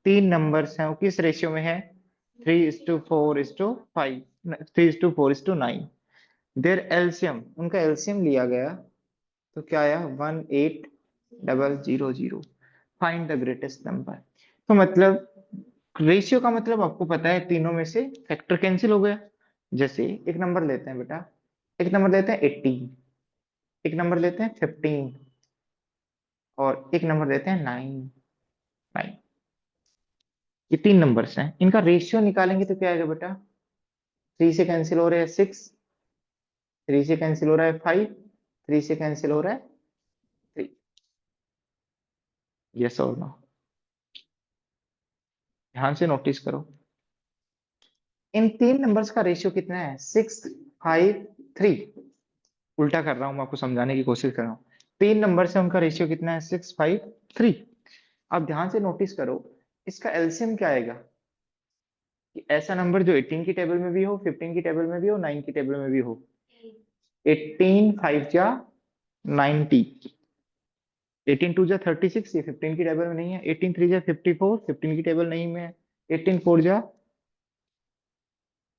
तीन नंबर्स हैं वो किस रेशियो में है? 3:4:5, 3:4:9। देयर एलसीएम, उनका एलसीएम लिया गया तो क्या आया? 18000। Find the greatest number. तो मतलब रेशियो का मतलब आपको पता है, तीनों में से फैक्टर कैंसिल हो गया। जैसे एक नंबर लेते हैं बेटा, एक नंबर लेते हैं 18, एक नंबर लेते हैं 15, और एक नंबर लेते हैं 9। ये तीन नंबर्स हैं, इनका रेशियो निकालेंगे तो क्या आएगा बेटा? 3 से कैंसिल हो रहा है 6, 3 से कैंसिल हो रहा है 5, 3 से कैंसिल हो रहा है 3। यस और नो? ध्यान से नोटिस करो, इन तीन नंबर्स का रेशियो कितना है? 6:5:3। उल्टा कर रहा हूं, मैं आपको समझाने की कोशिश कर रहा हूँ। तीन नंबर से उनका रेशियो कितना है? 6:5:3। अब ध्यान से नोटिस करो, इसका एलसीएम क्या आएगा? कि ऐसा नंबर जो 18 की टेबल में भी हो, 15 की टेबल में भी हो, 9 की टेबल में भी हो। 18 5 जा 90, 18 2 जा 36, ये 15 की टेबल में नहीं है। 18 3 जा 54, 15 की टेबल नहीं में है। 18 4 जा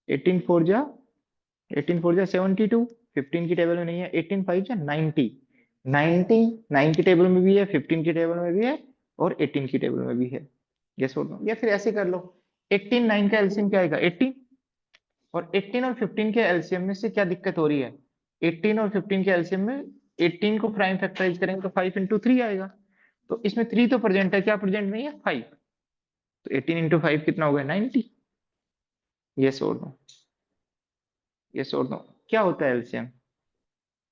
18 4 जा 18 4 जा 72, 15 की टेबल में नहीं है। 18 5 जा 90, 90 9 की टेबल में भी है, 15 की टेबल में भी है, और 18 की टेबल में भी है। गेस हो दो, या फिर ऐसे कर लो, 18 9 का एलसीएम क्या आएगा? 18। और 18 और 15 के एलसीएम में से क्या दिक्कत हो रही है? 18 और 15 के एलसीएम में 18 को प्राइम फैक्टराइज करेंगे तो 5 × 3 आएगा। तो इसमें 3 तो प्रेजेंट है, क्या प्रेजेंट नहीं है? 5। तो 18 × 5 कितना हो गया? 90। यस और नो? यस और नो? क्या होता है एलसीएम?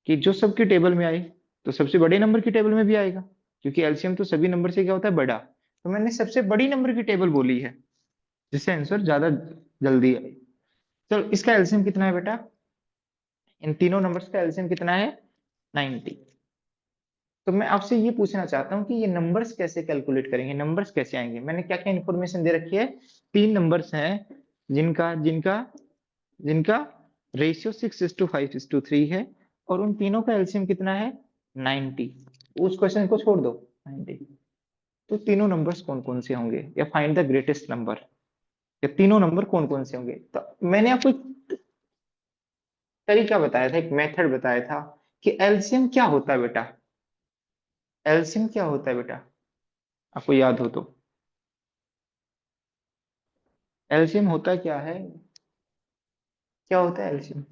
कि जो सबकी टेबल में आए तो सबसे बड़े नंबर की टेबल में भी आएगा, क्योंकि एलसीएम तो सभी नंबर से क्या होता है? बड़ा। तो मैंने सबसे बड़ी नंबर की टेबल बोली है, जिससे आंसर ज्यादा जल्दी आए। चलो, इसका एलसीएम कितना है बेटा? इन तीनों नंबर्स का एलसीएम कितना है? 90। तो मैं आपसे ये पूछना चाहता हूँ कि ये नंबर्स कैसे कैलकुलेट करेंगे, नंबर्स कैसे आएंगे? मैंने क्या क्या इन्फॉर्मेशन दे रखी है? तीन नंबर्स हैं जिनका जिनका जिनका रेशियो 6:5:3 है, और उन तीनों का एलसीएम कितना है? 90। उस क्वेश्चन को छोड़ दो, 90। तो तीनों नंबर्स कौन कौन से होंगे, या फाइंड द ग्रेटेस्ट नंबर, या तीनों नंबर कौन कौन से होंगे? तो मैंने आपको एक तरीका बताया था, एक मेथड बताया था कि एलसीएम क्या होता है बेटा। एलसीएम क्या होता है बेटा, आपको याद हो तो? एलसीएम होता क्या है? क्या होता है एलसीएम?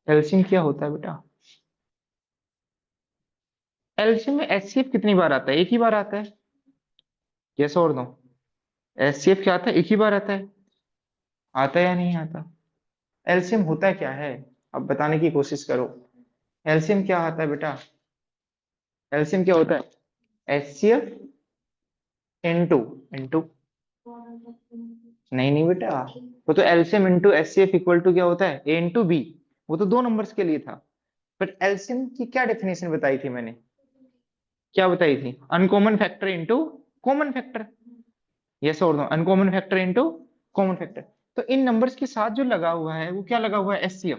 एलसीएम क्या होता है बेटा? एलसीएम में एचसीएफ कितनी बार आता है? एक ही बार आता है। यस और नो? एचसीएफ क्या आता है? एक ही बार आता है। आता है या नहीं आता? एलसीएम होता क्या है? अब बताने की कोशिश करो। एलसीएम क्या आता है बेटा? एलसीएम क्या होता है? एचसीएफ इंटू इंटू नहीं नहीं बेटा, वो तो LCM into HCF equal to क्या होता है? A into B. वो तो दो नंबर्स के लिए था। बट एलसीएम की क्या डेफिनेशन बताई थी मैंने? क्या बताई थी? Uncommon factor into common factor. Yes और no? Uncommon factor into common factor. तो इन नंबर्स के साथ जो लगा हुआ है वो क्या लगा हुआ है? एचसीएफ।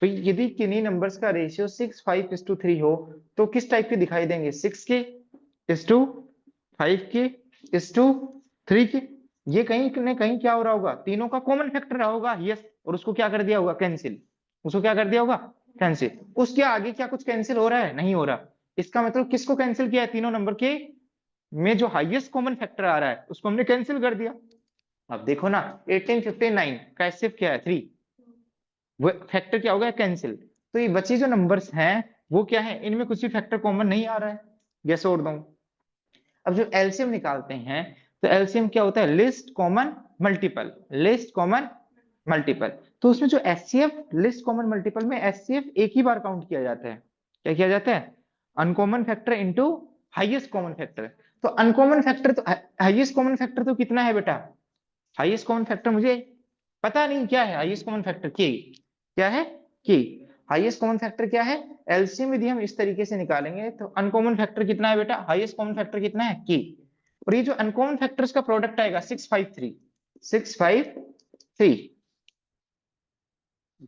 तो यदि किन्हीं नंबर्स का रेशियो 6:5:3 हो तो किस टाइप के दिखाई देंगे? 6:5:3 के। ये कहीं न कहीं क्या हो रहा होगा? तीनों का कॉमन फैक्टर रहा होगा। यस, और उसको क्या कर दिया होगा? कैंसिल। उसको क्या कर दिया होगा? कैंसिल। उसके आगे क्या कुछ कैंसिल हो रहा है? नहीं हो रहा। इसका मतलब किसको कैंसिल किया है? तीनों नंबर के में जो हाईएस्ट कॉमन फैक्टर आ रहा है उसको हमने कैंसिल कर दिया। अब देखो ना, 18 15 9 का एचसीएफ क्या है? 3। वो फैक्टर क्या होगा? कैंसिल। तो ये बची जो नंबर्स हैं वो क्या है? इनमें कुछ भी फैक्टर कॉमन नहीं आ रहा है। गैस और दो? अब जो एलसीएम निकालते हैं तो एलसीएम क्या होता है? List common multiple. List common multiple. तो उसमें जो एचसीएफ लिस्ट कॉमन मल्टीपल में एचसीएफ एक ही बार काउंट किया जाता है। क्या किया जाता है? Uncommon factor into highest common factor. तो अनकॉमन फैक्टर तो हाइएस्ट कॉमन फैक्टर तो कितना है बेटा? हाईएस्ट कॉमन फैक्टर मुझे पता नहीं क्या है। हाईएस्ट कॉमन फैक्टर के क्या है? के। हाईएस्ट कॉमन फैक्टर क्या है? एलसीएम यदि हम इस तरीके से निकालेंगे तो अनकॉमन फैक्टर कितना है बेटा? हाईएस्ट कॉमन फैक्टर कितना है? के। और ये जो अनकॉमन फैक्टर्स का प्रोडक्ट आएगा 653, 653,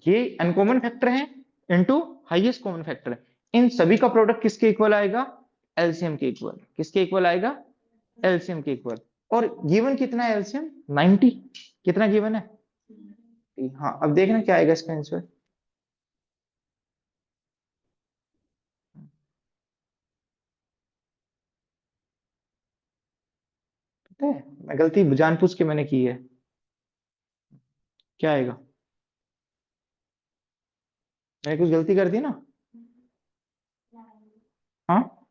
ये अनकॉमन फैक्टर है इनटू हाईएस्ट कॉमन फैक्टर। इन सभी का प्रोडक्ट किसके इक्वल आएगा? एलसीएम के इक्वल। किसके इक्वल आएगा? एलसीएम के इक्वल। और गिवन कितना है एलसीएम? 90। कितना गिवन है? हाँ, अब देखना क्या आएगा इसका आंसर। पता है, मैं गलती जानबूझ के मैंने की है। क्या आएगा? मैंने कुछ गलती कर दी ना? हाँ,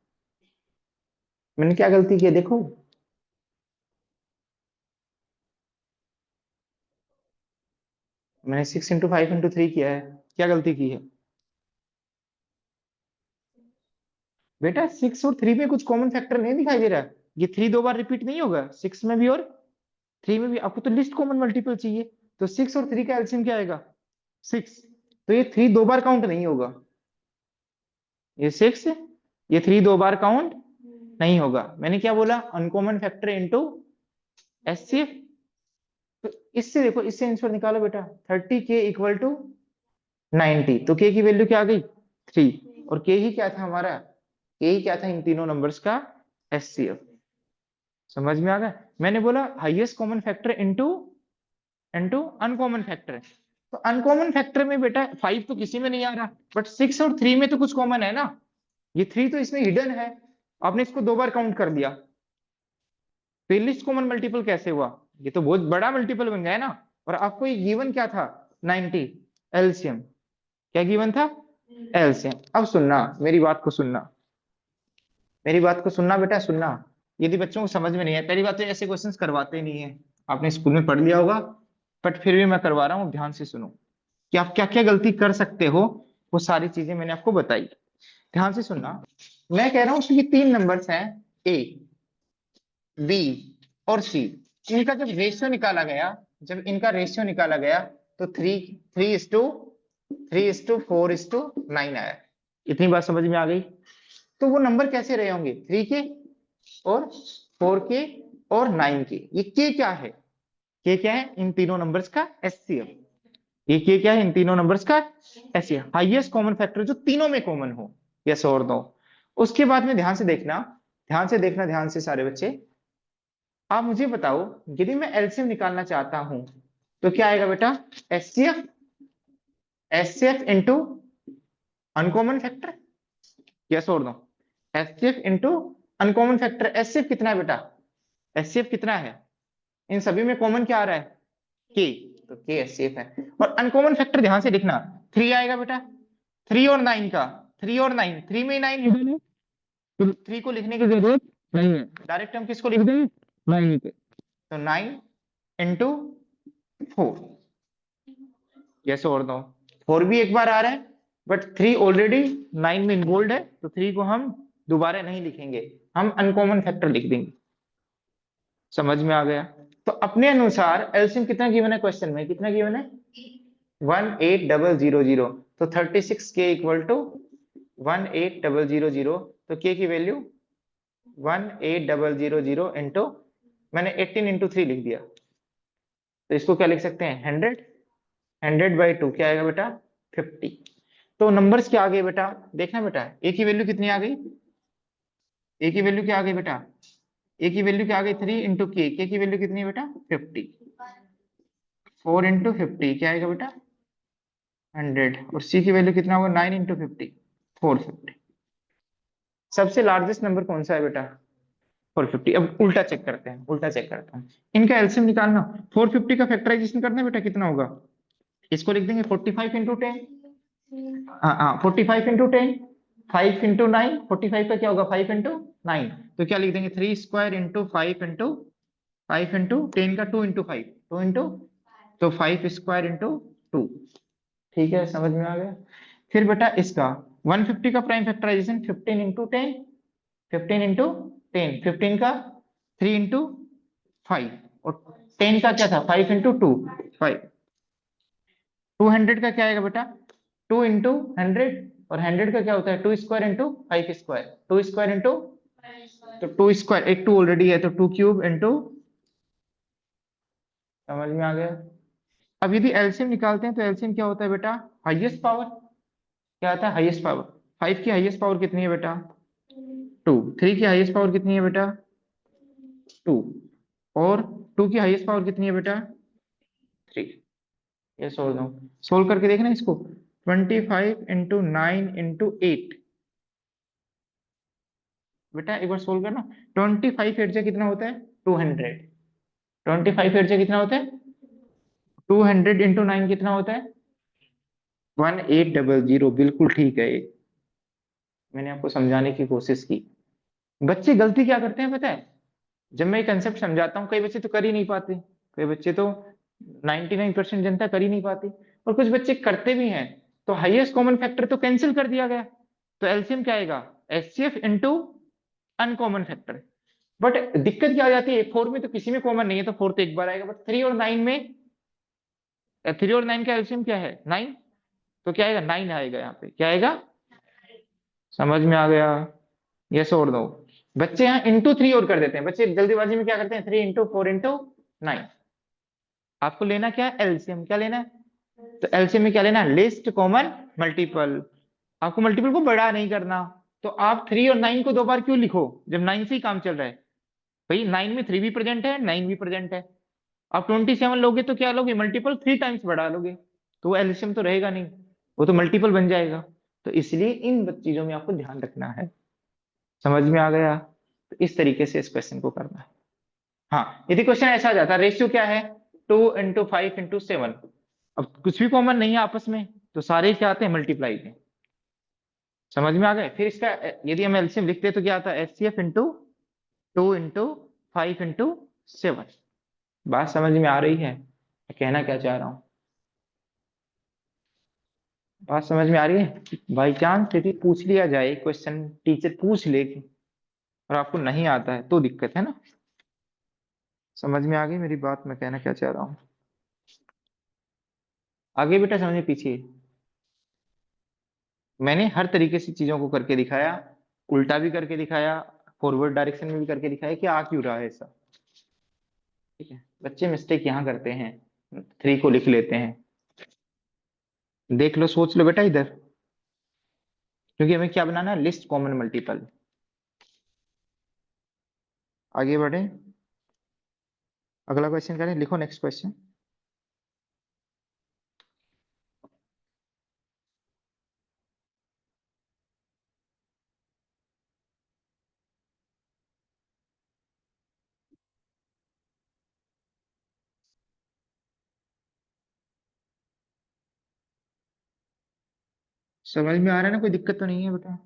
मैंने क्या गलती की है देखो। मैंने 6 × 5 × 3 किया है। क्या गलती की है बेटा? 6 और 3 में कुछ कॉमन फैक्टर नहीं दिखाई दे रहा है। ये 3 दो बार रिपीट नहीं होगा, 6 में भी और 3 में भी। आपको तो लिस्ट कॉमन मल्टीपल चाहिए, तो 6 और 3 का एलसीएम क्या आएगा? 6। तो ये 3 दो बार काउंट नहीं होगा। ये 6, ये 3 दो बार काउंट नहीं होगा। मैंने क्या बोला? Uncommon factor into HCF. तो इससे देखो, इससे आंसर निकालो बेटा। 30k equal to 90। तो k की वैल्यू क्या आ गई? 3। और k ही क्या था हमारा? k ही क्या था इन तीनों नंबर्स का? एचसीएफ। समझ में आ गया? मैंने बोला highest common factor into into uncommon factor. तो अनकॉमन फैक्टर में बेटा 5 तो किसी में नहीं आ रहा, बट 6 और 3 में तो कुछ कॉमन है ना। ये 3 तो इसमें हिडन है। आपने इसको दो बार काउंट कर दिया, तो लिस्ट कॉमन मल्टीपल कैसे हुआ? ये तो बहुत बड़ा मल्टीपल बन गया है ना। और आपको ये गिवन क्या था? 90 एलसीएम। क्या गिवन था? एलसीएम। अब सुनना, मेरी बात को सुनना, मेरी बात को सुनना बेटा, सुनना। यदि बच्चों को समझ में नहीं है, पहली बात तो ऐसे क्वेश्चंस करवाते ही नहीं है। आपने स्कूल में पढ़ लिया होगा, बट फिर भी मैं करवा रहा हूँ, ध्यान से सुनो कि आप क्या क्या गलती कर सकते हो। वो सारी चीजें मैंने आपको बताई, ध्यान से सुनना। मैं कह रहा हूँ कि 3 नंबर्स हैं, ए, बी और सी। इनका जब रेशियो निकाला गया, जब इनका रेशियो निकाला गया, तो 3:4:9 आया। इतनी बात समझ में आ गई? तो वो नंबर कैसे रहे होंगे? 3 के और 4 के और 9 के। ये के क्या है? के क्या है? इन तीनों नंबर्स का एचसीएफ। ये के क्या है? इन तीनों नंबर्स का एचसीएफ, हाईएस्ट कॉमन फैक्टर जो तीनों में कॉमन हो। यस और नो? उसके बाद में ध्यान से देखना, ध्यान से देखना, ध्यान से सारे बच्चे। आप मुझे बताओ, यदि मैं एलसीएम निकालना चाहता हूं तो क्या आएगा बेटा? HCF, HCF into uncommon factor. Yes और no? HCF into uncommon factor. HCF कितना है बेटा? एचसीएफ कितना है? इन सभी में कॉमन क्या आ रहा है? के। तो के एचसीएफ है। और अनकॉमन फैक्टर ध्यान से देखना, 3 आएगा बेटा। 3 और 9 का, 3 और 9, 3 में 9 हिडन है, तो 3 को लिखने की जरूरत नहीं है, डायरेक्ट हम किसको लिख देंगे? 9 पे। तो 9 × 4। यस और नो? 4 भी एक बार आ रहा है, बट 3 ऑलरेडी 9 में इन्वॉल्व है, तो 3 को हम दोबारा नहीं लिखेंगे, हम अनकॉमन फैक्टर लिख देंगे। समझ में आ गया? तो अपने अनुसार एलसीएम कितना गिवन है क्वेश्चन में? कितना गिवन है? 18000। तो 36k इक्वल टू 18000। तो k की वैल्यू 18000 इंटू, मैंने 18 × 3 लिख दिया, तो इसको क्या लिख सकते हैं? 100। 100/2 क्या आएगा बेटा? 50। तो नंबर्स क्या आ गए बेटा? देखना बेटा, ए की वैल्यू कितनी आ गई? ए की वैल्यू क्या आ गई बेटा? ए की वैल्यू क्या आ गई? 3 × के की वैल्यू कितनी है बेटा? 50। 4 × 50 क्या आएगा बेटा? 100। और सी की वैल्यू कितना होगा? 9 × 50, 450। सबसे लार्जेस्ट नंबर कौन सा है बेटा? 450। अब उल्टा चेक करते हैं, उल्टा चेक करते हैं, इनका एलसीएम निकालना। 450 का फैक्टराइजेशन करना है बेटा, कितना होगा? इसको लिख देंगे 45 × 10। हाँ हाँ, 45 × 10, 5 × 9। 45 का क्या होगा? 5 × 9। तो क्या लिख देंगे? 3² × 5 × 5 × 10 का 2 × 5, 2 तो 5² × 2। ठीक है, समझ में आ गया? फिर बेटा इसका 150 का प्राइम फैक्टराइजेशन 15 × 10, 15 × 10, 15 का 3 × 5, और 10 का क्या था? 5 × 2, 5। 200 का क्या आएगा बेटा? 2 × 100। और 100 का क्या होता है? 2² × 5², 2² तो 2², एक 2 ऑलरेडी है, तो 2³ इंटू। समझ में आ गया? अब यदि एलसीएम निकालते हैं तो एलसीएम क्या होता है बेटा? Highest power. क्या आता है? Highest power. 5 की हाईएस्ट पावर कितनी है बेटा? टू। 3 की हाईएस्ट पावर कितनी है बेटा? 2। और 2 की हाईएस्ट पावर कितनी है बेटा? 3। ये सोल्व दो, सोल्व करके देखना इसको। 25 इंटू 9 इंटू 8। बेटा एक बार सोल्व करना। 25 एट से कितना होता है? 200। 25 एट से कितना होता है? 200 इंटू 9 कितना होता है? 1800। बिल्कुल ठीक है ये। मैंने आपको समझाने की कोशिश की। बच्चे गलती क्या करते हैं पता है? जब मैं कंसेप्ट समझाता हूँ, कई बच्चे तो कर ही नहीं पाते। कई बच्चे तो 99% जनता कर ही नहीं पाती। और कुछ बच्चे करते भी हैं, तो हाईएस्ट कॉमन फैक्टर तो कैंसिल कर दिया गया। तो एलसीएम क्या आएगा? HCF into uncommon factor. But दिक्कत क्या आ जाती है, 4 में तो किसी में कॉमन नहीं है, तो 4 तो एक बार आएगा। बट 3 और 9 में, 3 और 9 का एलसीएम क्या है? 9। तो क्या आएगा? 9 आएगा यहाँ पे। क्या आएगा? समझ में आ गया? यस और नो? बच्चे यहाँ इंटू 3 और कर देते हैं। बच्चे जल्दीबाजी में क्या करते हैं? 3 इंटू 4 इंटू 9। आपको लेना क्या है? एलसीएम। क्या लेना है? तो एलसीएम में क्या लेना है? List common multiple. आपको मल्टीपल को बड़ा नहीं करना। तो आप 3 और 9 को 2 बार क्यों लिखो जब 9 से ही काम चल रहा है? भाई 9 में 3 भी प्रेजेंट है, 9 भी प्रेजेंट है। आप 27 लोगे तो क्या लोगे? मल्टीपल 3 टाइम्स बढ़ा लोगे। तो वो एलसीएम तो रहेगा नहीं, वो तो मल्टीपल बन जाएगा। तो इसलिए इन चीजों में आपको ध्यान रखना है। समझ में आ गया? तो इस तरीके से इस क्वेश्चन को करना है। हाँ, यदि क्वेश्चन ऐसा आ जाता, रेशियो क्या है? 2 इंटू 5 इंटू 7। अब कुछ भी कॉमन नहीं है आपस में, तो सारे क्या आते हैं? मल्टीप्लाई में। समझ में आ गए? फिर इसका यदि हम एलसीएम लिखते हैं तो क्या आता है? HCF into 2 into 5 into 7। बात समझ में आ रही है? मैं कहना क्या चाह रहा हूँ? बात समझ में आ रही है? बाई चांस यदि पूछ लिया जाए क्वेश्चन, टीचर पूछ ले और आपको नहीं आता है तो दिक्कत है ना। समझ में आ गई मेरी बात? मैं कहना क्या चाह रहा हूँ? आगे बेटा समझे पीछे? मैंने हर तरीके से चीजों को करके दिखाया, उल्टा भी करके दिखाया, फॉरवर्ड डायरेक्शन में भी करके दिखाया कि आ क्यों रहा है ऐसा। ठीक है, बच्चे मिस्टेक यहाँ करते हैं, 3 को लिख लेते हैं। देख लो, सोच लो बेटा इधर, क्योंकि हमें क्या बनाना है? List common multiple. आगे बढ़े, अगला क्वेश्चन करें। लिखो नेक्स्ट क्वेश्चन। समझ में आ रहा है ना? कोई दिक्कत तो नहीं है बेटा?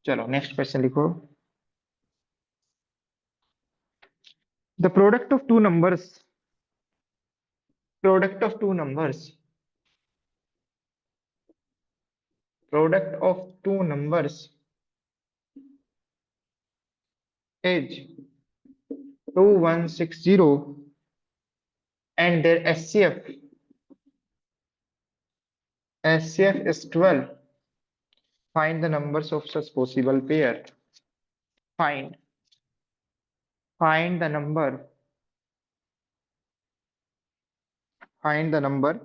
चलो नेक्स्ट क्वेश्चन लिखो। The product of two numbers, product of two numbers, product of two numbers is 2160 and their SCF is 12. Find the numbers of such possible pair. Find find the number find the number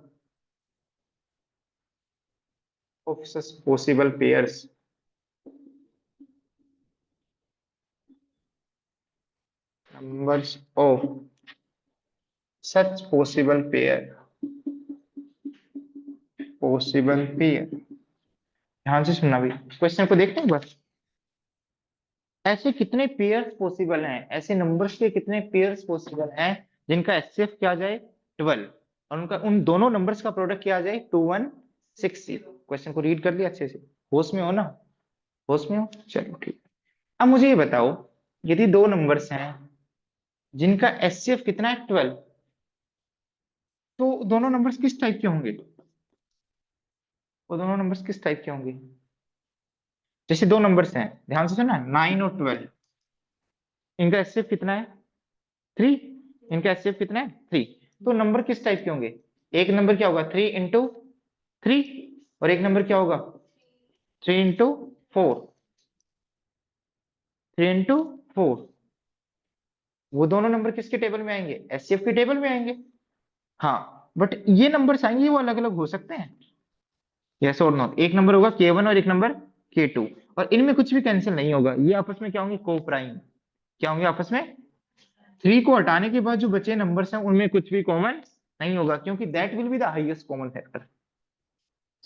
of such possible pairs. Numbers of such possible pair. ध्यान से सुनना भाई, question को देखते हैं बस। ऐसे कितने पेयर्स पॉसिबल हैं, ऐसे नंबर्स के कितने पेयर्स पॉसिबल हैं जिनका एचसीएफ क्या आ जाए? 12, और उनका उन दोनों नंबर्स का प्रोडक्ट क्या आ जाए? 2160। क्वेश्चन को रीड कर लिया अच्छे से? होश में हो ना? होश में हो? चलो ठीक। अब मुझे ये बताओ, यदि दो नंबर्स हैं जिनका एचसीएफ कितना है? 12, तो दोनों नंबर्स किस टाइप के होंगे? वो दोनों नंबर्स किस टाइप के होंगे? जैसे दो नंबर्स हैं, ध्यान से सुनना, 9 और 12। इनका एचसीएफ कितना है? 3। इनका एचसीएफ कितना है? 3। तो नंबर किस टाइप के होंगे? एक नंबर क्या होगा? 3 इंटू 3। और एक नंबर क्या होगा? 3 इंटू 4। 3 इंटू 4। वो दोनों नंबर किसके टेबल में आएंगे? एचसीएफ के टेबल में आएंगे। हाँ, बट ये नंबर आएंगे वो अलग अलग हो सकते हैं। यस और नो? एक नंबर होगा K1 और एक नंबर K2। और इनमें कुछ भी कैंसिल नहीं होगा, ये आपस में क्या होंगे, को प्राइम। क्या होंगे आपस में, 3 को हटाने के बाद जो बचे नंबर्स हैं उनमें कुछ भी कॉमन नहीं होगा, क्योंकि that will be the highest common factor.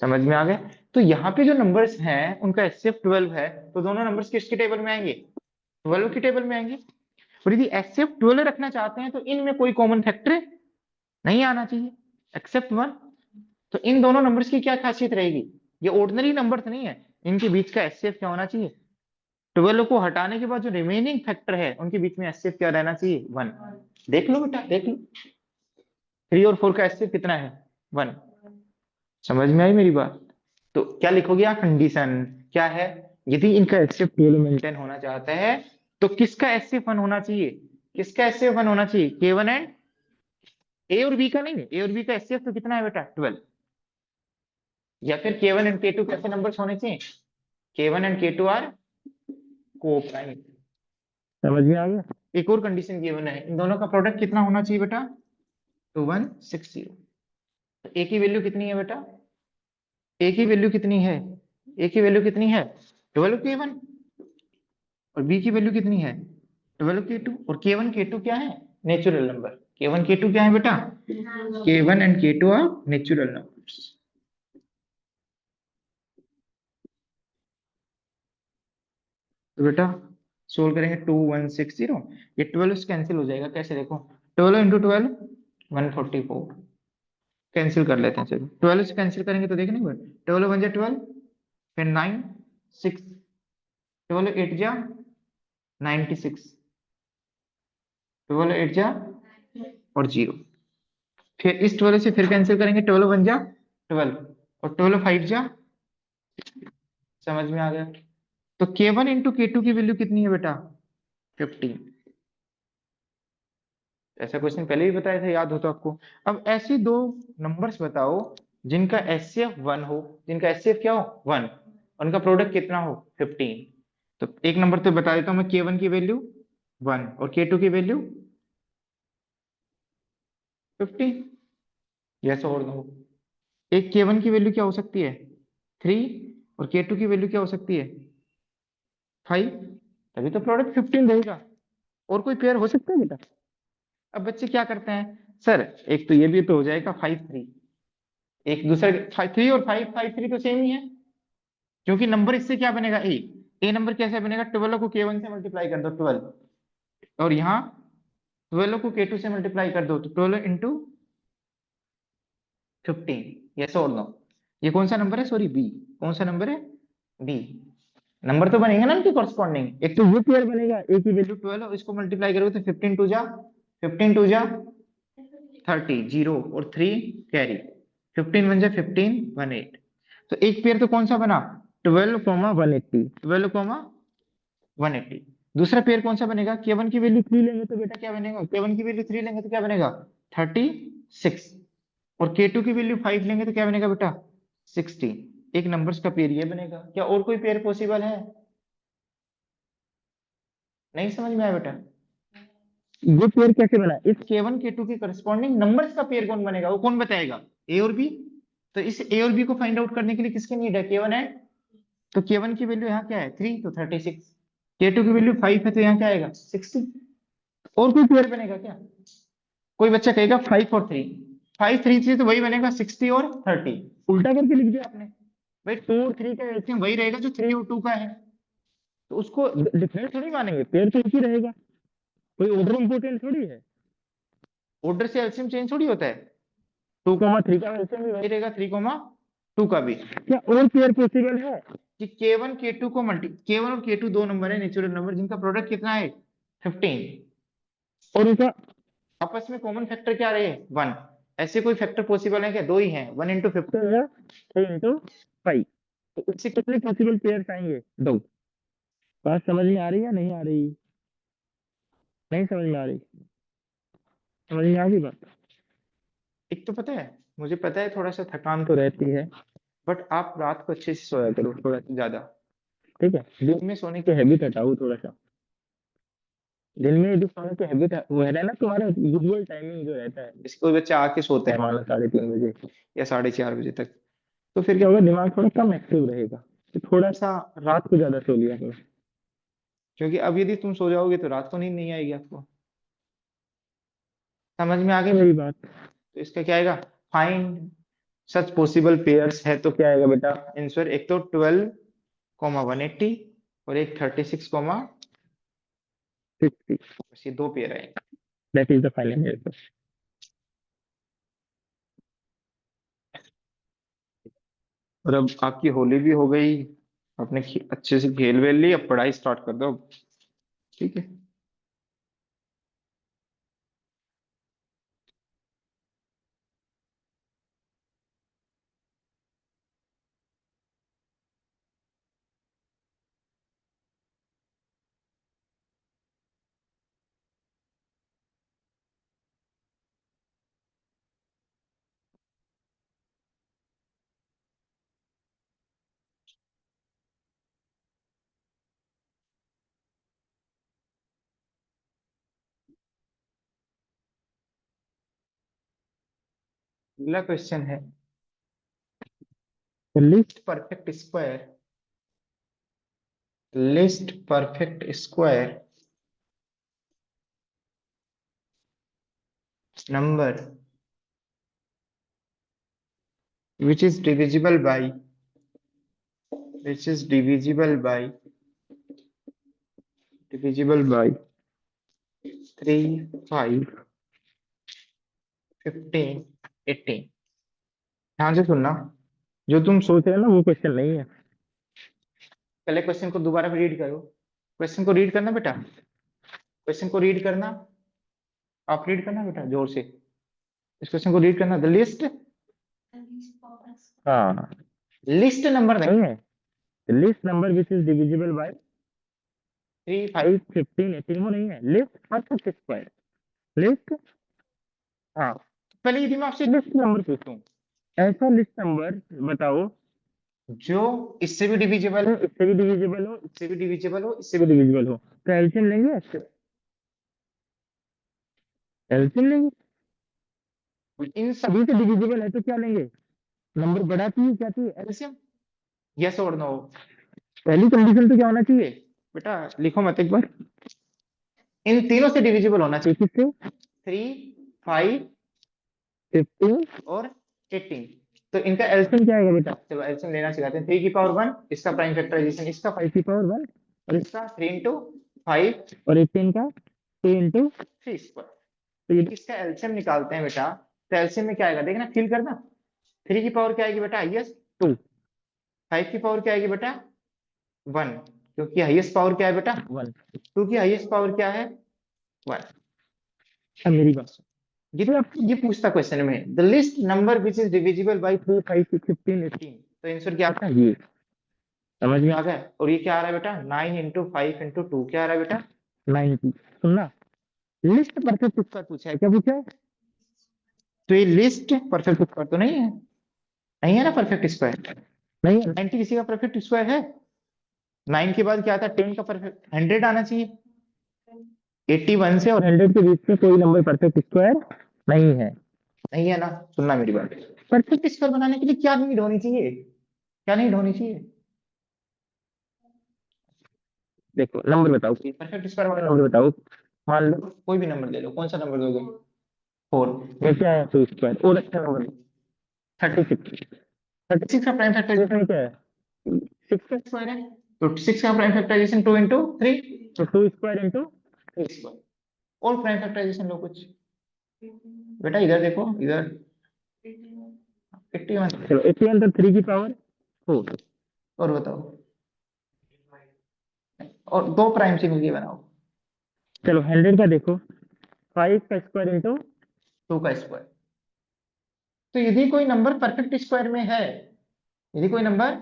समझ में आ गया। तो यहाँ पे जो नंबर्स हैं उनका एचसीएफ 12 है, तो दोनों नंबर्स किसकी टेबल में आएंगे, 12 की टेबल में आएंगे। और यदि एचसीएफ 12 रखना चाहते हैं तो इनमें कोई कॉमन फैक्टर नहीं आना चाहिए एक्सेप्ट 1। तो इन दोनों नंबर्स की क्या खासियत रहेगी, ये ऑर्डिनरी नंबर्स नहीं है, इनके बीच का एचसीएफ क्या होना चाहिए, 12 को हटाने के बाद जो रिमेनिंग फैक्टर है उनके बीच में एचसीएफ क्या रहना चाहिए, 1। देख लो बेटा, देख लो 3 और 4 का एचसीएफ कितना है, 1। समझ में आई मेरी बात। तो क्या लिखोगे यहाँ, कंडीशन क्या है, यदि इनका एचसीएफ 12 मेंटेन होना चाहता है तो किसका एचसीएफ 1 होना चाहिए, किसका एचसीएफ 1 होना चाहिए, K1 एंड ए और बी का, नहीं है ए और बी का एचसीएफ तो कितना है बेटा, 12। या फिर K1 एंड K2 कैसे नंबर्स होने चाहिए, K1 एंड K2 आर को प्राइम। समझ में आ गया। एक और कंडीशन गिवन है, इन दोनों का प्रोडक्ट कितना होना चाहिए बेटा, 2160। तो ए की वैल्यू कितनी है बेटा, ए की वैल्यू कितनी है, ए की वैल्यू कितनी है 12K1, और बी की वैल्यू कितनी है 12K2, और K1 K2 क्या है, नेचुरल नंबर। K1 K2 क्या है बेटा, K1 and K2 are natural numbers. तो बेटा सोल्व करेंगे 2160, ये 12 से कैंसिल हो जाएगा, कैसे देखो 12 इंटू 12 144, कैंसिल कर लेते हैं, चलो 12 से कैंसिल करेंगे तो देखने को 12 1 जा 12, फिर 9 6, 12 8 जा 96, 12 8 जा और 0, फिर इस 12 से फिर कैंसिल करेंगे 12 1 जा 12, और 12 5 जा। समझ में आ गया। तो K1 इंटू K2 की वैल्यू कितनी है बेटा, 15। ऐसा क्वेश्चन पहले भी बताया था, याद हो तो आपको। अब ऐसे दो नंबर्स बताओ जिनका एचसीएफ 1 हो, जिनका एचसीएफ क्या हो 1, उनका प्रोडक्ट कितना हो 15। तो एक नंबर तो बता देता हूं मैं, K1 की वैल्यू 1 और K2 की वैल्यू 15। यस और नो। एक K1 की वैल्यू क्या हो सकती है 3, और K2 की वैल्यू क्या हो सकती है 5, तभी तो प्रोडक्ट 15 रहेगा। और कोई पेयर हो सकता है बेटा। अब बच्चे क्या करते हैं सर, एक तो ये भी तो हो जाएगा 5 3, एक दूसरे 5 3 और 5 5 3 तो सेम ही है, क्योंकि नंबर इससे क्या बनेगा, ए नंबर कैसे बनेगा, 12 को K1 से मल्टीप्लाई कर दो 12, और यहाँ 12 को K2 से मल्टीप्लाई कर दो तो 12 इंटू 15। यस और नो। ये कौन सा नंबर है, सॉरी बी, कौन सा नंबर है, बी। नंबर तो बनेगा ना इनके कॉरस्पॉन्डिंग, एक तो ये पेयर बनेगा, ए की वैल्यू 12 और इसको मल्टीप्लाई करोगे तो 15 टू जा 15 टू जा 30, 0 और 3 कैरी, 15 1 जा 15 18। तो एक पेयर तो कौन सा बना 12 180, 12 180। दूसरा पेयर कौन सा बनेगा, K1 की वैल्यू 3 लेंगे तो बेटा क्या बनेगा, K1 की वैल्यू 3 लेंगे तो क्या बनेगा 36, और K2 की वैल्यू 5 लेंगे तो क्या बनेगा बेटा 16। एक नंबर्स का पेयर ये बनेगा। क्या और कोई पेयर पॉसिबल है, नहीं समझ में आया बेटा। ये पेयर कैसे बना, इस K1 K2 के करस्पॉन्डिंग नंबर्स का पेयर कौन बनेगा, वो कौन बताएगा, ए और बी। तो इस ए और बी को फाइंड आउट करने के लिए किसकी नीड है, K1 है। तो K1 की वैल्यू यहाँ क्या है 3, तो 36, K2 की वैल्यू 5 है तो यहाँ क्या आएगा 60। और कोई पेयर बनेगा क्या, कोई बच्चा कहेगा 5 और 3, 5 3 से तो वही बनेगा 60 और 30, उल्टा करके लिख दिया आपने। भाई 2 और 3 का एलसीएम वही रहेगा जो 3 और 2 का है, तो उसको डिफरेंस थोड़ी मानेंगे, पेयर तो एक ही रहेगा, कोई ऑर्डर इंपॉर्टेंट थोड़ी है, ऑर्डर से एलसीएम चेंज थोड़ी होता है। 2,3 का एलसीएम भी वही रहेगा 3,2 का भी। क्या और पेयर पॉसिबल है कि K1 K2 को मल्टी, K1 और K2 दो नंबर है नेचुरल नंबर जिनका प्रोडक्ट कितना है 15, और उनका आपस में कॉमन फैक्टर क्या रहे 1। ऐसे कोई फैक्टर पॉसिबल है क्या, दो ही हैं, 1 इंटू 15 या 3 इंटू 5। तो इससे कितने पॉसिबल पेयर्स आएंगे, दो। बात समझ में आ रही है या नहीं आ रही, नहीं समझ में आ रही, समझ में आ गई बात। एक तो पता है, मुझे पता है थोड़ा सा थकान तो रहती है, बट आप रात को अच्छे से सोया करो थोड़ा ज्यादा, ठीक है। दिन में सोने की हैबिट हटाओ थोड़ा सा, दिन में जो सोने की हैबिट है वो है ना तुम्हारा यूजुअल टाइमिंग जो रहता है, जैसे कोई बच्चा आके सोता है मान लो 3:30 बजे या 4:30 बजे तक, तो फिर क्या होगा, दिमाग थोड़ा कम एक्टिव रहेगा, कि थोड़ा सा रात को ज्यादा सो लिया करो। क्योंकि अब यदि तुम सो जाओगे तो रात को नींद नहीं आएगी आपको। समझ में आ गई मेरी बात। तो इसका क्या आएगा, फाइंड सच पॉसिबल पेयर्स है तो क्या आएगा बेटा आंसर, एक तो 12,180 और एक 36,60। 60। बस ये दो पेयर आएंगे। That is the final answer. और अब आपकी होली भी हो गई, आपने अच्छे से खेल वेल ली, अब पढ़ाई स्टार्ट कर दो अब। ठीक है। अगला क्वेश्चन है, list perfect square, list perfect square number which is divisible by, which is divisible by 3, 5, 15, 18। ध्यान से सुनना, जो तुम सोच रहे हैं ना वो क्वेश्चन नहीं है। पहले क्वेश्चन को दोबारा रीड करो, क्वेश्चन को रीड करना बेटा, क्वेश्चन को रीड करना, आप रीड करना बेटा जोर से, इस क्वेश्चन को रीड करना। द लिस्ट, हाँ लिस्ट नंबर नहीं नहीं, है। List number which is divisible by 3, 5। 5, 15, 18 वो नहीं है। List perfect square. लिस्ट, हाँ पहले यदि मैं आपसे लिस्ट नंबर पूछूं, ऐसा लिस्ट नंबर बताओ जो इससे भी डिविजिबल तो हो, इससे भी डिविजिबल हो, इससे भी डिविजिबल हो, इससे इससे भी भी डिविजिबल हो, तो एलसीएम लेंगे। एलसीएम लेंगे। इन सब सभी से डिविजिबल है तो क्या लेंगे? नंबर बड़ा चाहिए, क्या चाहिए? एलसीएम, यस और नो। पहली कंडीशन तो क्या होना चाहिए? बेटा लिखो मत एक बार, इन तीनों से डिविजिबल होना चाहिए, किससे? 3, 5 15। और 18। तो इनका एलसीएम एलसीएम क्या आएगा बेटा? चलो एलसीएम लेना सिखाते हैं। 3 की पावर 1, इसका प्राइम फैक्टराइजेशन इसका 5, 5 की पावर 1 और इसका 3 इंटू 5, और 18 का 2 इंटू। 3 स्क्वायर। तो ये इसका एलसीएम निकालते हैं बेटा, तो एलसीएम में क्या आएगा देखना, फिल करना। 3 की पावर क्या आएगी बेटा हाईएस्ट 2। 5 की पावर क्या आएगी बेटा 1, क्योंकि हाईएस्ट पावर क्या है बेटा 1। 2 की हाईएस्ट पावर क्या है 1। अब मेरी बात सुन। यदि आपको ये पूछता क्वेश्चन में the list number which is divisible by 2, 5, 6, 15, 18, तो आंसर क्या बेटा ये समझ में आ गया। और ये क्या आ रहा है बेटा 9 इंटू 5 इंटू 2 क्या आ रहा है बेटा 90। सुनना, लिस्ट परफेक्ट स्क्वायर पूछा है। क्या पूछा है? तो ये लिस्ट परफेक्ट स्क्वायर तो नहीं है, नहीं है ना परफेक्ट स्क्वायर। नहीं है। 90 किसी का परफेक्ट स्क्वायर है, 9 के बाद क्या आता है 10 का परफेक्ट, 100 आना चाहिए। 81 से और और 100 के बीच में कोई नंबर परफेक्ट स्क्वायर नहीं है। नहीं है ना, सुनना मेरी बात, परफेक्ट स्क्वायर बनाने के लिए क्या नीड होनी चाहिए, क्या नीड होनी चाहिए, देखो नंबर बताओ, परफेक्ट स्क्वायर वाला नंबर बताओ। मान लो कोई भी नंबर ले लो, कौन सा नंबर दोगे 4, ये क्या है? 2 स्क्वायर और अच्छा नंबर 36। 36 का प्राइम फैक्टराइजेशन क्या है? 6 है। स्क्वायर है, तो 6 का प्राइम फैक्टराइजेशन 2 इंटू 3 तो 2 स्क्वायर इंटू। स्क्वायर। और प्राइम फैक्टराइजेशन लो कुछ, बेटा इधर देखो इधर 81। चलो 81 तो 3 की पावर 4। और बताओ, और दो प्राइम से मिलके बनाओ, चलो 100 का देखो, 5 का स्क्वायर इंटू। 2 का स्क्वायर। तो यदि कोई नंबर परफेक्ट स्क्वायर में है, यदि कोई नंबर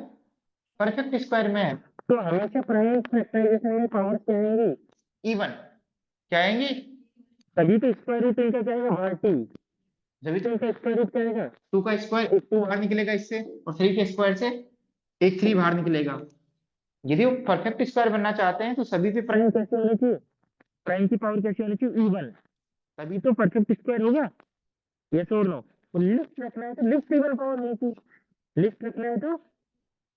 परफेक्ट स्क्वायर में है, तो हमेशा प्राइम फैक्टराइजेशन में पावर क्या आएंगी? इवन क्या आएंगे, तभी तो स्क्वायर रूट इनका क्या आएगा? भारती। जब तो इनका स्क्वायर रूट क्या आएगा? 2 का स्क्वायर एक 2 बाहर निकलेगा इससे, और 3 के स्क्वायर से एक 3 बाहर निकलेगा। यदि वो परफेक्ट स्क्वायर बनना चाहते हैं तो सभी पे प्राइम प्राइम कैसे होनी चाहिए? प्राइम की पावर कैसे होनी चाहिए? इवन। तभी तो परफेक्ट स्क्वायर होगा। ये छोड़ लो, तो लिस्ट रखना है तो लिस्ट इवन पावर होनी चाहिए। लिस्ट रखना है तो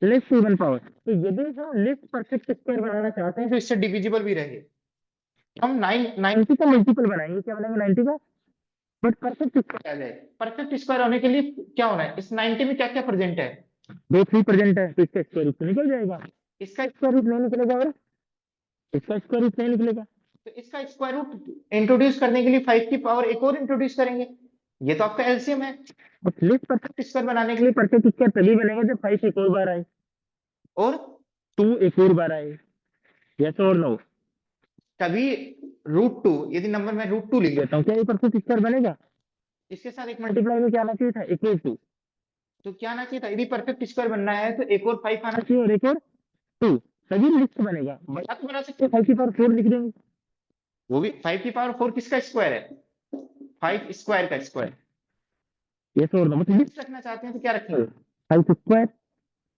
लिस्ट इवन पावर। तो यदि हम लिस्ट परफेक्ट स्क्वायर बनाना चाहते हैं तो इससे डिविजिबल भी रहे, हम 90 का मल्टीपल बनाएंगे, क्या बनेगा 90 का, बट परफेक्ट स्क्वायर आ जाए। परफेक्ट स्क्वायर होने के लिए क्या होना है, इस 90 में क्या क्या प्रेजेंट है, 2 3% है, तो इसका स्क्वायर रूट तो निकल जाएगा, इसका स्क्वायर रूट नहीं निकलेगा, और इसका स्क्वायर रूट नहीं निकलेगा। तो इसका स्क्वायर रूट इंट्रोड्यूस करने के लिए 5 की पावर एक और इंट्रोड्यूस करेंगे, ये तो आपका एलसीएम है। बट लिस्ट परफेक्ट स्क्वायर बनाने के लिए लिए परफेक्ट स्क्वायर तभी बनेगा जब 5 एक और बार आए, और 2 एक और बार आए, यस और नो। तभी √2, यदि नंबर में √2 लिख देता हूँ, क्या ये परफेक्ट स्क्वायर बनेगा? इसके साथ एक मल्टीप्लाई में क्या आना चाहिए था, इक्वल टू, तो क्या आना चाहिए था, यदि परफेक्ट स्क्वायर बनना है तो एक और 5 आना और एक और 2, तभी लिस्ट बनेगा। बड़ा तो बना सकते तो 5 की पावर 4 लिख देंगे, वो भी 5 की पावर 4 किसका स्क्वायर है, 5 स्क्वायर का स्क्वायर। यस और नो, मतलब लिस्ट रखना चाहते हैं तो क्या रखेंगे, 5 स्क्वायर,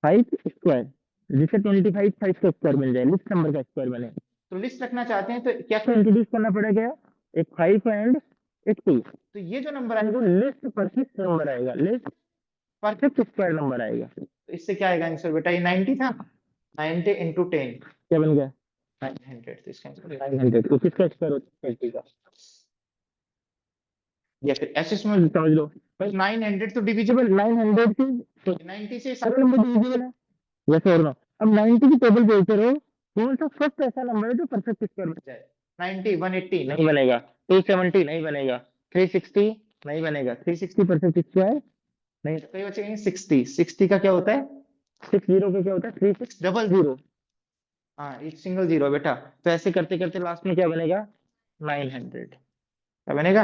5 स्क्वायर, जिससे 25 5 का स्क्वायर बन जाए, लिस्ट नंबर का स्क्वायर बने। तो लिस्ट रखना चाहते हैं तो क्या, तो इंट्रोड्यूस करना पड़ेगा एक 5 एंड एक 2, तो ये जो नंबर आएगा तो लिस्ट परफेक्ट नंबर आएगा, लिस्ट परफेक्ट स्क्वायर नंबर आएगा। तो इससे क्या आएगा आंसर बेटा, ये 90 था, 90 इंटू 10 क्या बन गया 900, तो इसका आंसर 900, तो किसका स्क्वायर होता है 20 का, या फिर ऐसे समझ समझ लो। 900 तो डिविजिबल, 900 से 90 से सारे नंबर डिविजिबल है, वैसे और ना। अब 90 की टेबल बोलते रहो, कौन सा फर्स्ट ऐसा नंबर है जो परफेक्ट स्क्वायर बन जाए 90 180 नहीं बनेगा, 270 नहीं बनेगा, 360 नहीं बनेगा, 360 परफेक्ट स्क्वायर नहीं। कई बच्चे कहेंगे 60, 60 का क्या होता है, 60 का क्या होता है 3600, हाँ एक सिंगल जीरो बेटा, तो ऐसे करते करते लास्ट में क्या बनेगा 900, क्या बनेगा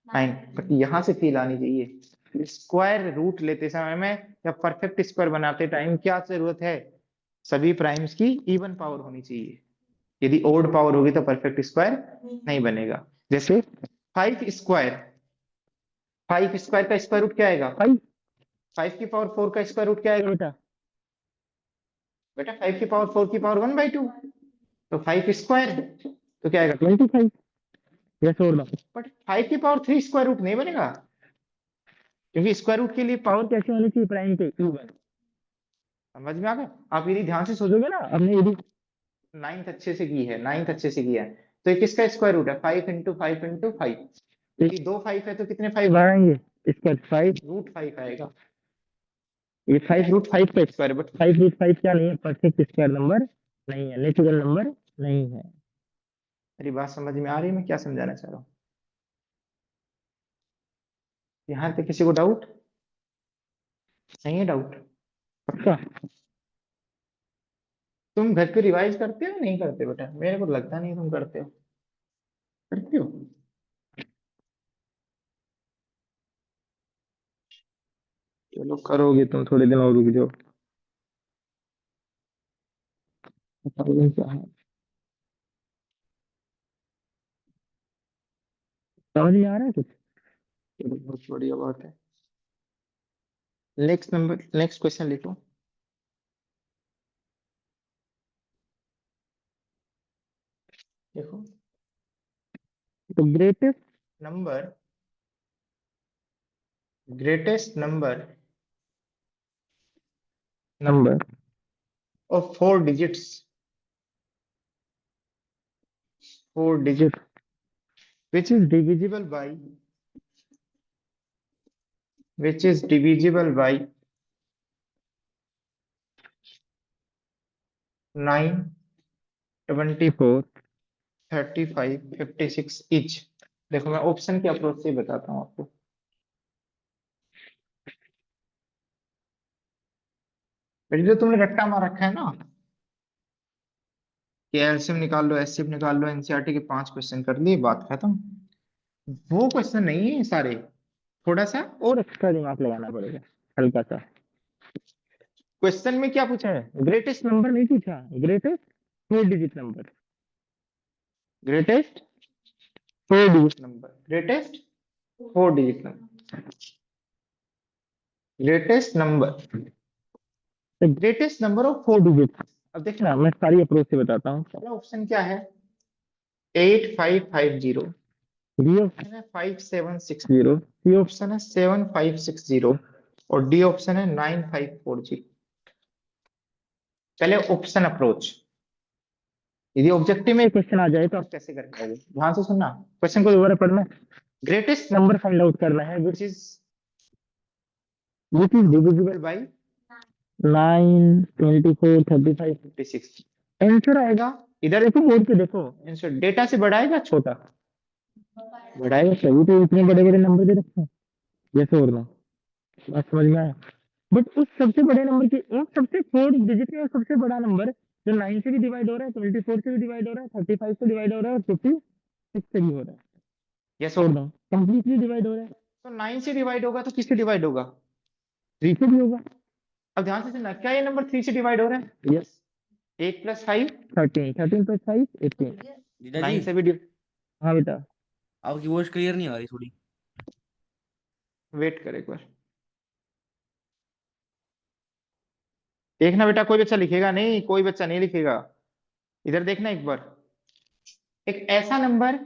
9। बट यहाँ से फील आनी चाहिए, स्क्वायर रूट लेते समय में या परफेक्ट स्क्वायर बनाते टाइम क्या जरूरत है, सभी प्राइम्स की इवन पावर होनी चाहिए, यदि ओड पावर होगी तो परफेक्ट स्क्वायर नहीं बनेगा। जैसे 5 स्क्वायर, 5 स्क्वायर का स्क्वायर रूट क्या आएगा, 5 की पावर 4 का स्क्वायर रूट क्या आएगा बेटा बेटा, 5 की पावर 4 की पावर 1/2, तो 5 स्क्वायर तो क्या आएगा 25, यस और नो। बट 5 की पावर 3 स्क्वायर रूट नहीं बनेगा, क्योंकि स्क्वायर रूट के लिए पावर, पावर कैसे होनी चाहिए प्राइम पे, इवन। समझ में आ गया, आप यदि ध्यान से सोचोगे ना, हमने यदि नाइन्थ अच्छे से की है, नाइन्थ अच्छे से किया है, तो ये किसका स्क्वायर रूट है 5 इंटू 5 इंटू 5, यदि 2 5 है तो कितने 5 बढ़ाएंगे, इसका 5, √5 आएगा, ये 5 √5 का स्क्वायर, बट 5 क्या नहीं है, परफेक्ट स्क्वायर नंबर नहीं है, नेचुरल नंबर नहीं है। मेरी बात समझ में आ रही है, मैं क्या समझाना चाह रहा हूँ, यहाँ पे किसी को डाउट नहीं है, डाउट पक्का। तुम घर पे रिवाइज करते हो नहीं करते बेटा, मेरे को लगता नहीं तुम करते हो, करते हो, चलो करोगे तुम, थोड़े दिन और रुक जाओ, बताओगे क्या है, समझ में आ रहा है कुछ? चलो बहुत बढ़िया बात है। नेक्स्ट नंबर, नेक्स्ट क्वेश्चन लिखो, देखो तो greatest number, greatest number number of 4 digits, 4 digit which is divisible by, which is divisible by 9 24 35 56 etch. देखो मैं ऑप्शन के अप्रोच से बताता हूँ आपको, बेटे जो तुमने रट्टा मार रखा है ना कि एलसीएम निकाल लो, एचसीएफ निकाल लो, एनसीईआरटी के 5 क्वेश्चन कर लिए, बात खत्म, वो क्वेश्चन नहीं है सारे, थोड़ा सा और एक्स्ट्रा दिमाग लगाना पड़ेगा, हल्का सा। क्वेश्चन में क्या पूछा है, ग्रेटेस्ट नंबर नहीं पूछा, greatest 4 digit number, greatest 4 digit. Number, greatest 4 digit number, greatest number, greatest number of 4 digit. अब देखना ना मैं सारी अप्रोच से बताता हूँ। पहला ऑप्शन क्या है 8550, बी ऑप्शन है 5760, सी ऑप्शन है 7560 और डी ऑप्शन है 9540। पहले ऑप्शन अप्रोच, यदि ऑब्जेक्टिव में क्वेश्चन आ जाए तो आप कैसे कर पाओगे, ध्यान से सुनना, क्वेश्चन को दोबारा पढ़ना। ग्रेटेस्ट नंबर फाइंड आउट करना है which is divisible by 9, 24, 35, 56। Answer आएगा, इधर देखो बोर्ड पे देखो, आंसर डेटा से बड़ा है या छोटा, बड़ा है, तभी तो इतने बड़े बड़े नंबर दे रखे हैं। जैसे और ना, बात समझ में आया। बट उस सबसे बड़े नंबर की एक सबसे 4 डिजिट का सबसे बड़ा नंबर जो 9 से भी डिवाइड हो रहा है, 24 से भी डिवाइड हो रहा है, 35 से डिवाइड हो रहा है और 56 से भी हो रहा है, यस और नो, कंप्लीटली डिवाइड हो रहा है। तो 9 से डिवाइड होगा तो किससे डिवाइड होगा, 3 से भी होगा। अब ध्यान से सुनना, क्या ये नंबर 3 से डिवाइड हो रहा है, यस। 8 + 5 13, 13 + 5 18, जीजा 9 जी, से भी हाँ बेटा, आपकी वॉइस क्लियर नहीं आ रही थोड़ी। वेट कर एक बार, देखना बेटा, कोई बच्चा लिखेगा नहीं, कोई बच्चा नहीं लिखेगा, इधर देखना एक बार। एक ऐसा नंबर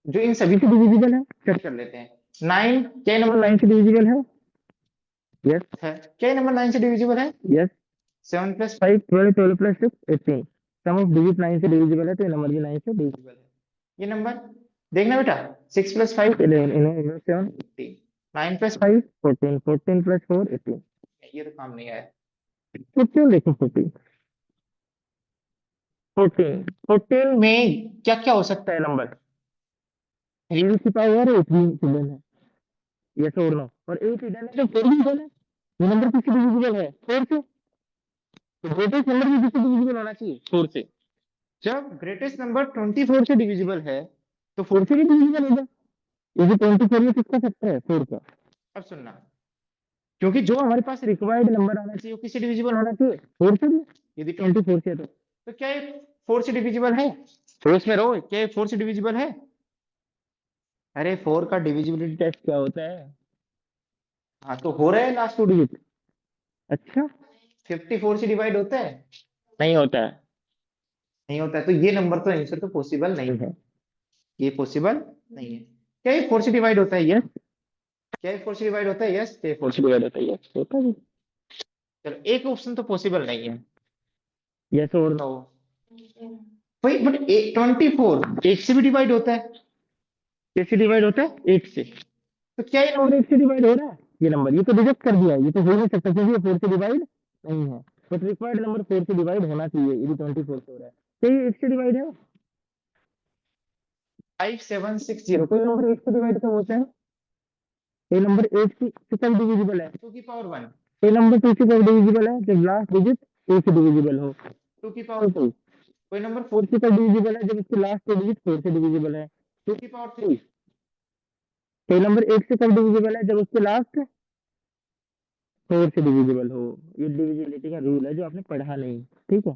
जो इन सभी से डिविजिबल है, चेक कर लेते हैं। 9, क्या नंबर 9 से डिविजिबल है, यस है। क्या नंबर 9 से डिविजिबल है, यस। 7 + 5 12, 12 + 6 18, सम ऑफ डिजिट 9 से डिविजिबल है, तो ये नंबर भी 9 से डिविजिबल है। ये नंबर देखना बेटा, 6 + 5 11, 11 7 18, 9 + 5 14, 14 + 4 18, ये तो काम नहीं आया। तो क्यों देखो 14, 14, 14 में क्या क्या हो सकता है नंबर, 3 की पावर 8 भी हिडन है, यस और नो, और 8 हिडन है तो 4 भी हिडन है। ये नंबर किससे डिविजिबल है, 4 से, तो ग्रेटेस्ट नंबर भी किससे डिविजिबल होना चाहिए, 4 से। जब ग्रेटेस्ट नंबर 24 से डिविजिबल है तो 4 से भी डिविजिबल होगा, ये जो 24 में किसका फैक्टर है, 4 का। अब सुनना, क्योंकि जो हमारे पास रिक्वायर्ड नंबर आना चाहिए वो किससे डिविजिबल होना चाहिए, 4 से भी, यदि 24 से है तो क्या ये 4 से डिविजिबल है, तो इसमें रहो, क्या ये 4 से डिविजिबल है। अरे 4 का डिविजिबिलिटी टेस्ट क्या होता है, हाँ तो हो रहा है लास्ट 2 डिजिट, अच्छा 54 से डिवाइड होता है, नहीं होता है, नहीं होता है, तो ये नंबर तो आंसर तो पॉसिबल नहीं है, ये पॉसिबल नहीं है। क्या ये 4 से डिवाइड होता है, यस। क्या ये 4 से डिवाइड होता है, यस। क्या ये 4 से डिवाइड होता है, यस होता है। चलो एक ऑप्शन तो पॉसिबल नहीं है, यस और नो, भाई बट 24 8 से भी डिवाइड होता है, कैसे डिवाइड होता है, 8 से, तो क्या ये नंबर 8 से डिवाइड हो रहा है, ये नंबर, ये तो रिजेक्ट कर दिया है, ये तो हो नहीं सकता क्योंकि ये 4 से डिवाइड नहीं है, बट रिक्वायर्ड नंबर 4 से डिवाइड होना चाहिए, यदि 24 से हो रहा है, तो ये 8 से डिवाइड है, 5760, कोई नंबर 8 से डिवाइड कब होता है, ये नंबर 8 से कब डिविजिबल है, 2 की पावर 1, ये नंबर 2 से कब डिविजिबल है, जब लास्ट डिजिट 8 से डिविजिबल हो, 2 की पावर 2, कोई नंबर 4 से कब डिविजिबल है, जब इसके लास्ट डिजिट 4 से डिविजिबल है, 2 की पावर 3, कोई नंबर 8 से कब डिविजिबल है, जब उसके लास्ट 4 से डिविजिबल हो, ये डिविजिबिलिटी का रूल है जो आपने पढ़ा नहीं, ठीक है,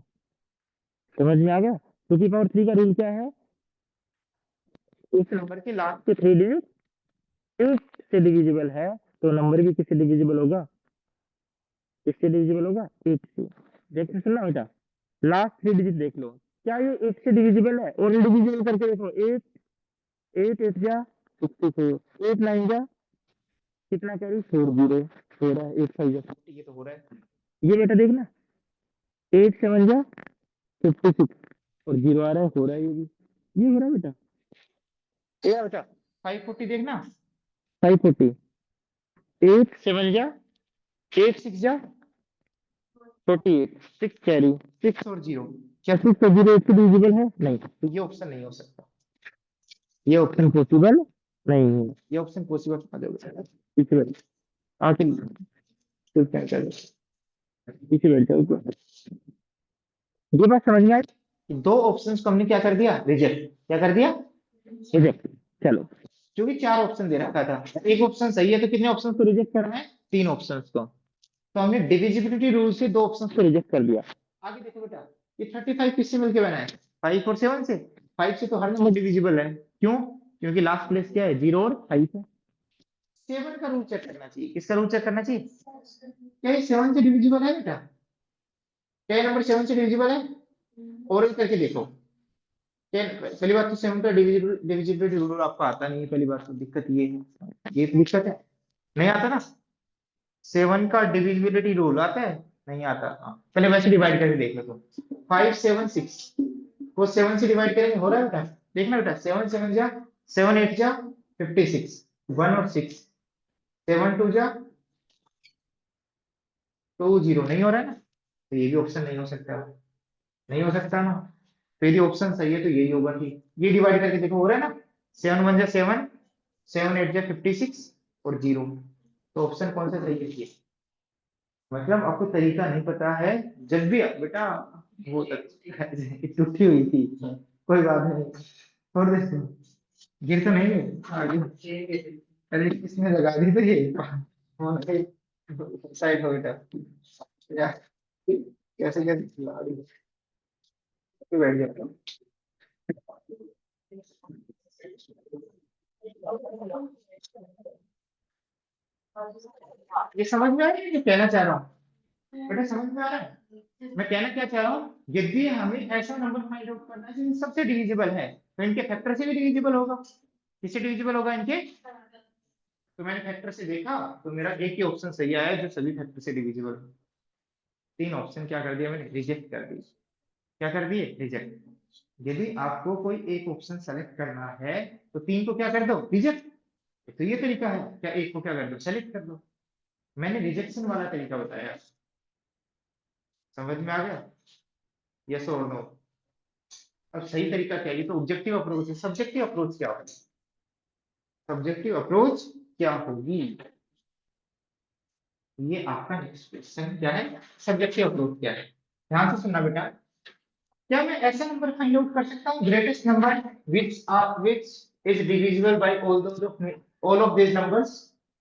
समझ में आ गया। 2 की पावर 3 का रूल क्या है, इस नंबर के लास्ट के 3 डिजिट 8 से डिविजिबल है, तो नंबर भी किससे डिविजिबल होगा, किससे डिविजिबल होगा, 8 से। देखते सुनना बेटा, लास्ट 3 डिजिट देख लो, क्या ये 8 से डिविजिबल है, और डिविजिबल करके देखो, 8 8 8 जा 64, 8 9 जा कितना कैरी 4 0 हो रहा है, 8 5 जा 40, ये तो हो रहा है, ये बेटा देखना 8 7 जा 56 और 0 आ रहा है, हो रहा है, ये हो रहा है बेटा, ये बेटा 540 देखना, 540, 8 7 जा 8 6 जा 48, 6 कैरी 6 और 0, क्या 6 और 0 8 से डिविजिबल है, नहीं, तो ये ऑप्शन नहीं हो सकता, ये ऑप्शन पॉसिबल नहीं है, ये ऑप्शन पॉसिबल आ जाओगे पीछे बैठ, आखिर पीछे बैठ जाओ ऊपर। ये बात समझ में आई कि 2 ऑप्शंस को हमने क्या कर दिया, रिजेक्ट, क्या कर दिया, रिजेक्ट। चलो, क्योंकि 4 ऑप्शन दे रखा था, एक ऑप्शन सही है तो कितने ऑप्शन को रिजेक्ट करना है, 3 ऑप्शंस को, तो हमने डिविजिबिलिटी रूल से 2 ऑप्शंस को रिजेक्ट कर दिया। आगे देखो बेटा, ये 35 किससे मिलके बना है, 5 और 7 से, 5 से तो हर नंबर डिविजिबल है, क्यों, क्योंकि लास्ट प्लेस क्या है, 0 और 5 है। 7 का रूल चेक करना चाहिए, किसका रूल चेक करना चाहिए, क्या ये 7 से डिविजिबल है बेटा, क्या ये नंबर 7 से डिविजिबल है, और करके देखो, क्या पहली बात तो 7 का डिविजिबिलिटी रूल आपको आता नहीं है, पहली बात तो दिक्कत ये है, ये तो दिक्कत है, नहीं आता ना, 7 का डिविजिबिलिटी रूल आता है नहीं आता। हाँ पहले वैसे डिवाइड करके देख लो तुम। 5 7 6 को 7 से डिवाइड करेंगे, हो रहा है बेटा? देखना बेटा, 7 7 जा 7 8 जा 56, 1 और 6, 7 2 जा 2 0, नहीं हो रहा है ना? तो ये भी ऑप्शन नहीं हो सकता, नहीं हो सकता ना। तो यदि ऑप्शन सही है तो यही होगा कि ये डिवाइड करके देखो, हो रहा है ना? 7 1 जा 7, 7 8 जा 56 और 0। तो ऑप्शन कौन सा सही है ये? मतलब आपको तरीका नहीं पता है। जब भी बेटा वो टूटी हुई थी, कोई बात नहीं, छोड़ दे, गिर तो नहीं है आगे। अरे किसने लगा दी तो ये साइड हो बेटा यार, कैसे कैसे खिला रही है। तो बैठ जाता हूँ। ये समझ में आ रही है जो कहना चाह रहा हूँ? बेटा समझ में आ रहा है मैं कहना क्या चाह रहा हूँ? यदि हमें ऐसा नंबर फाइंड आउट करना है जो इन सबसे डिविजिबल है, तो इनके फैक्टर से भी डिविजिबल होगा। किससे डिविजिबल होगा इनके? तो मैंने फैक्टर से देखा, तो मेरा एक ही ऑप्शन सही आया जो सभी फैक्टर से डिविजिबल हो। 3 ऑप्शन क्या कर दिया मैंने? रिजेक्ट कर दिए। क्या कर दिए? रिजेक्ट। यदि आपको कोई एक ऑप्शन सेलेक्ट करना है तो 3 को क्या कर दो? रिजेक्ट। तो ये तरीका है, क्या एक को क्या कर दो? सेलेक्ट कर दो। मैंने रिजेक्शन वाला तरीका बताया, समझ में आ गया? यस और नो? अब सही तरीका क्या है? ये तो ऑब्जेक्टिव अप्रोच है, सब्जेक्टिव अप्रोच क्या होगी? सब्जेक्टिव अप्रोच क्या होगी? ये आपका नेक्स्ट क्वेश्चन क्या है? सब्जेक्टिव अप्रोच क्या है? ध्यान से सुनना बेटा। क्या मैं ऐसा नंबर फाइंड आउट कर सकता हूँ, greatest number which is divisible by all of these numbers?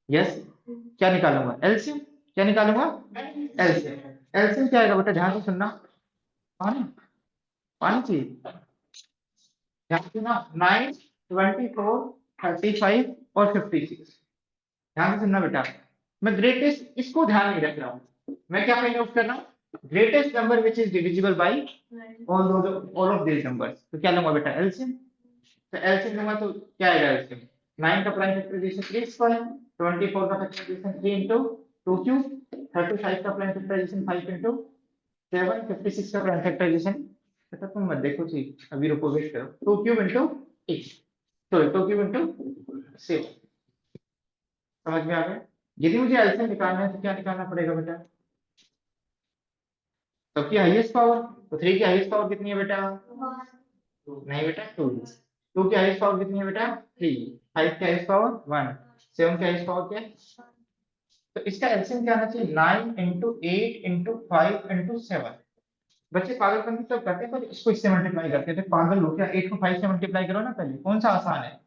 Yes. क्या निकालूंगा? एलसीएम। क्या निकालूंगा? एलसीएम। एलसीएम क्या आएगा बेटा? ध्यान से सुनना। पानी, पानी चाहिए, ध्यान से सुनना। 9 24 35 और 56। ध्यान से सुनना बेटा। मैं ग्रेटेस्ट इसको ध्यान नहीं रख रहा हूँ, मैं क्या फाइंड आउट कर रहा हूँ? Greatest number which is divisible by all of these numbers. तो क्या लूंगा बेटा? एलसीएम। तो एलसीएम लूंगा तो क्या आएगा एलसीएम? 9 का प्राइम फैक्टराइजेशन 3 स्क्वायर, 24 का फैक्टराइजेशन 3 into 2 क्यूब, 35 का प्राइम फैक्टराइजेशन 5 into 7, 56 का प्राइम फैक्टराइजेशन। बेटा तुम मत देखो जी, अभी रुको, वेट करो। 2 cube into 8, sorry 2 cube into 7। समझ में आ गया? यदि मुझे एलसीएम निकालना है तो क्या निकालना पड़ेगा बेटा? सबकी हाईएस्ट पावर। तो 3 की हाईएस्ट पावर कितनी है बेटा? नहीं बेटा 2। 2 की हाईएस्ट पावर कितनी है बेटा? 3। 5 की हाईएस्ट पावर 1। 7 की हाईएस्ट पावर क्या है? तो इसका एलसीएम क्या आना चाहिए? 9 into 8 into 5 into 7। बच्चे पागलपंती तो करते हैं, पर इसको इससे मल्टीप्लाई करते हैं तो पागल हो क्या? 8 को 5 से मल्टीप्लाई करो ना पहले, कौन सा आसान है?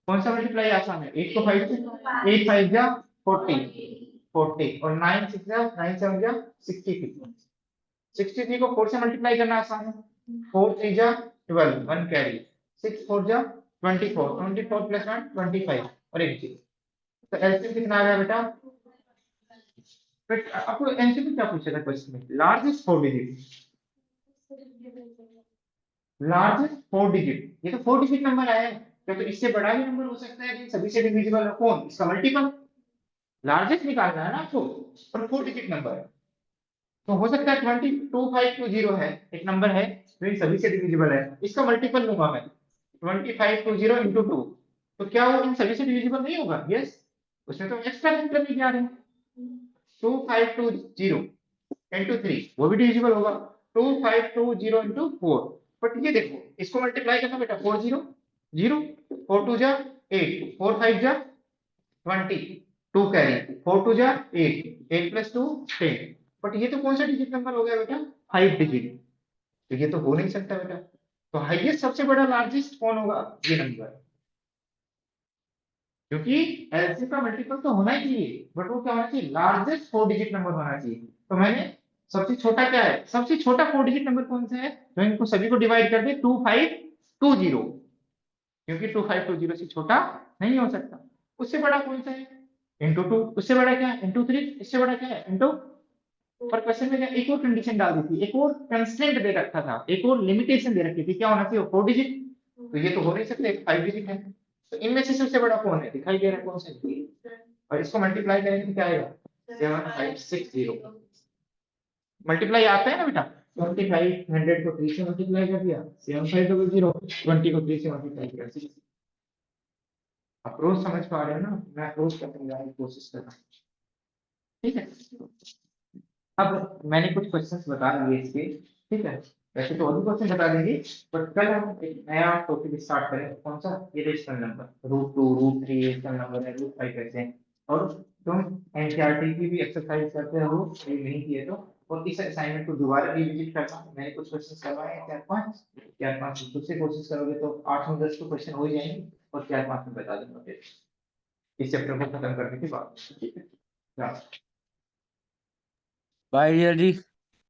कौन सा मल्टीप्लाई आसान है? 8 को 5 से, 8 5 जा 40, 40 और 9 6 जा 9 7 जा 63। 63 को 4 से मल्टीप्लाई करना आसान है। 4 3 जा 12, 1 कैरी, 6 4 जा 24, 24 प्लस 1 25 और एक जीरो। तो एलसीएम कितना आ गया बेटा? बट आपको एमसीक्यू क्या पूछा था क्वेश्चन में? लार्जेस्ट 4 डिजिट, लार्जेस्ट 4 डिजिट, ये तो 4 डिजिट नंबर आया है। क्या तो इससे बड़ा भी नंबर हो सकता है कि सभी से डिविजिबल हो? कौन? इसका मल्टीपल। लार्जेस्ट निकालना है ना आपको, और 4 डिजिट नंबर है। तो हो सकता है 22520 है, एक नंबर है जो इन सभी से डिविजिबल है, इसका मल्टीपल लूंगा मैं 2520 into 2। तो क्या वो इन सभी से डिविजिबल नहीं होगा? यस। उसमें तो एक्स्ट्रा फैक्टर भी जा रहे हैं। 2520 into 3 वो भी डिविजिबल होगा। 2520 into 4। बट ये देखो, इसको मल्टीप्लाई करना बेटा, 4 0 0, 4 2 जा 8, 4 5 जा 20, 2 कैरी, 4 2 जा 8, 8 प्लस 2 10। बट ये तो कौन सा डिजिट नंबर हो गया बेटा? 5 डिजिट। तो ये तो हो नहीं सकता बेटा। तो हाईएस्ट सबसे बड़ा लार्जेस्ट कौन होगा? ये नंबर। क्योंकि एलसीएम का मल्टीपल तो होना ही चाहिए, बट वो क्या होना चाहिए? लार्जेस्ट 4 डिजिट नंबर होना चाहिए। तो मैंने सबसे छोटा क्या है? सबसे छोटा 4 डिजिट नंबर कौन सा है? तो इनको सभी को डिवाइड कर दे 2520, क्योंकि 2520 से छोटा नहीं हो सकता। उससे बड़ा कौन सा है? इंटू 2। उससे बड़ा क्या है? इंटू 3। इससे बड़ा क्या है? इंटू। पर क्वेश्चन में क्या एक और कंडीशन डाल दी थी, एक और कंस्ट्रेंट दे रखा था, एक और लिमिटेशन दे रखी थी। क्या होना चाहिए? 4 डिजिट। तो ये तो हो नहीं सकते, 5 डिजिट है। तो इनमें से सबसे बड़ा कौन है? दिखाई दे रहा है कौन सा? और इसको मल्टीप्लाई करेंगे तो क्या आएगा? 7560। मल्टीप्लाई आता है ना बेटा, 25 100 को 3 से मल्टीप्लाई कर दिया, 75 को 0, 20 को 3 से मल्टीप्लाई कर दिया। अप्रोच समझ पा रहे हो ना, मैं अप्रोच का समझाने की कोशिश कर रहा हूँ, ठीक है। अब मैंने कुछ क्वेश्चंस बता दिए इसके, ठीक है। वैसे तो और भी क्वेश्चन बता देंगे, बट कल हम एक नया टॉपिक स्टार्ट करें, कौन सा, ये रेशनल नंबर, √2 √3 रेशनल नंबर है, √5 कैसे हैं। और तुम एनसीईआरटी की भी एक्सरसाइज करते रहो, ये नहीं किए तो, और इस असाइनमेंट को दोबारा रिविजिट करना। मैंने कुछ क्वेश्चन करवाए हैं, 4-5 खुद से कोशिश करोगे तो 8-10 तो क्वेश्चन हो ही जाएंगे, और 4-5 में बता दूंगा फिर इस चैप्टर को खत्म करने के बाद, ठीक है। बाय डियर जी।